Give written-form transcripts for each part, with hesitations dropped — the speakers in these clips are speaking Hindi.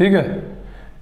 ठीक है।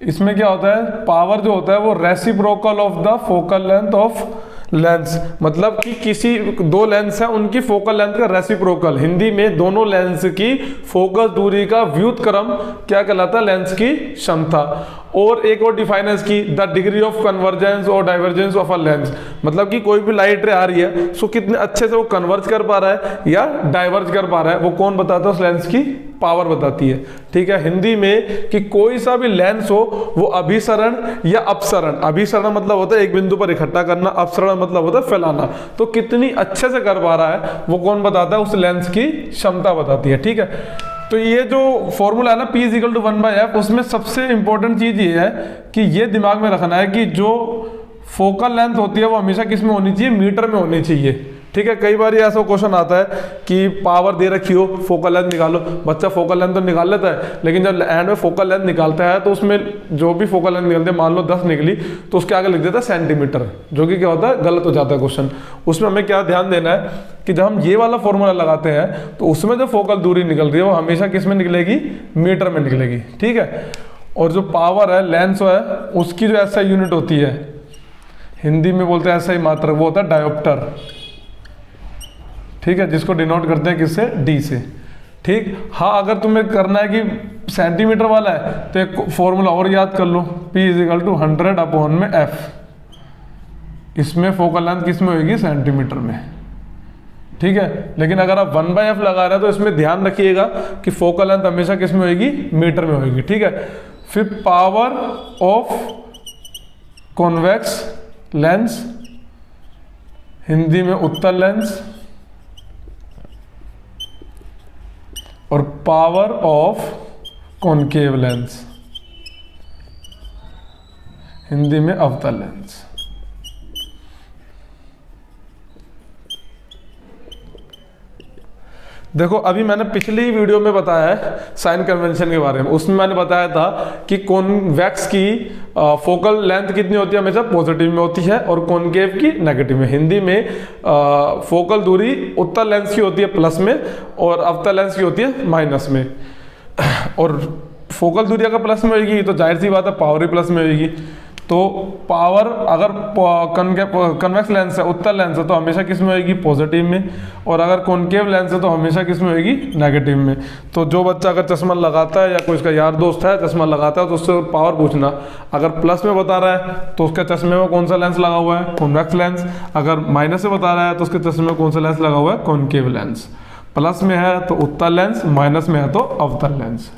इसमें क्या होता है, पावर जो होता है वो reciprocal of the focal length of lens, मतलब कि किसी दो लेंस है उनकी फोकल लेंथ का रेसिप्रोकल, हिंदी में दोनों लेंस की फोकस दूरी का व्युत्क्रम क्या कहलाता है, लेंस की क्षमता। और एक और डिफाइन है इसकी, द डिग्री ऑफ कन्वर्जेंस और डाइवर्जेंस ऑफ अ लेंस, मतलब कि कोई भी लाइट रे आ रही है उसको कितने अच्छे से वो कन्वर्ज कर पा रहा है या डाइवर्ज कर पा रहा है, वो कौन बताता है, उस लेंस की पावर बताती है। ठीक है, हिंदी में कि कोई सा भी लेंस हो वो अभिसरण या अपसरण, अभिसरण मतलब होता है एक बिंदु पर इकट्ठा करना, अपसरण मतलब होता है फैलाना, तो कितनी अच्छे से कर पा रहा है वो कौन बताता है, उस लेंस की क्षमता बताती है। ठीक है, तो ये जो फॉर्मूला है ना P = 1/f, उसमें सबसे इंपॉर्टेंट चीज ये है कि ये दिमाग में रखना है कि जो फोकल लेंथ होती है वो हमेशा किस में होनी चाहिए, मीटर में होनी चाहिए। ठीक है, कई बार ऐसा क्वेश्चन आता है कि पावर दे रखी हो, फोकल लेंथ निकालो, बच्चा फोकल लेंथ तो निकाल लेता है, लेकिन जब एंड में फोकल लेंथ निकालता है तो उसमें जो भी फोकल लेंथ निकलती है, मान लो 10 निकली तो उसके आगे लिख देता है सेंटीमीटर, जो कि क्या होता है, गलत हो जाता है क्वेश्चन। उसमें हमें क्या ध्यान देना है कि जब हम ये वाला फॉर्मूला लगाते हैं तो उसमें जो फोकल दूरी निकल रही है वो हमेशा किस में निकलेगी, मीटर में निकलेगी। ठीक है, और जो पावर है, लेंस है, उसकी जो ऐसा यूनिट होती है, हिंदी में बोलते हैं ऐसा ही मात्रक, वो होता है डायोप्टर। ठीक है, जिसको डिनोट करते हैं किससे, डी से। ठीक, हाँ अगर तुम्हें करना है कि सेंटीमीटर वाला है तो एक फॉर्मूला और याद कर लो, P = 100/f, इसमें फोकल लेंथ किस में होगी, सेंटीमीटर में। ठीक है, लेकिन अगर आप 1/f लगा रहे हैं तो इसमें ध्यान रखिएगा कि फोकल लेंथ हमेशा किस में होगी, मीटर में होगी। ठीक है, फिर power of convex lens, Hindi में उत्तल लेंस, और power of concave lens, Hindi में अवतल लेंस। देखो अभी मैंने पिछली वीडियो में बताया है साइन कन्वेंशन के बारे में, उसमें मैंने बताया था कि कॉन्वेक्स की फोकल लेंथ कितनी होती है, हमेशा पॉजिटिव में होती है, और कॉनकेव की नेगेटिव में। हिंदी में फोकल दूरी उत्तल लेंस की होती है प्लस में और अवतल लेंस की होती है माइनस में। और फोकल दूरी अगर प्लस में होगी तो जाहिर सी बात है पावर भी प्लस में होगी। तो पावर अगर कन्वेक्स लेंस है, उत्तल लेंस है, तो हमेशा किस में होगी, पॉजिटिव में, और अगर कॉनकेव लेंस है तो हमेशा किस में होगी, नेगेटिव में। तो जो बच्चा अगर चश्मा लगाता है या कोई उसका यार दोस्त है चश्मा लगाता है तो उससे पावर पूछना, अगर प्लस में बता रहा है तो उसके चश्मे में कौन सा लेंस लगा हुआ है, कॉन्वेक्स लेंस। अगर माइनस से बता रहा है तो उसके चश्मे में कौन सा लेंस लगा हुआ है, कॉनकेव लेंस। प्लस में है तो उत्तल लेंस, माइनस में है तो अवतल लेंस।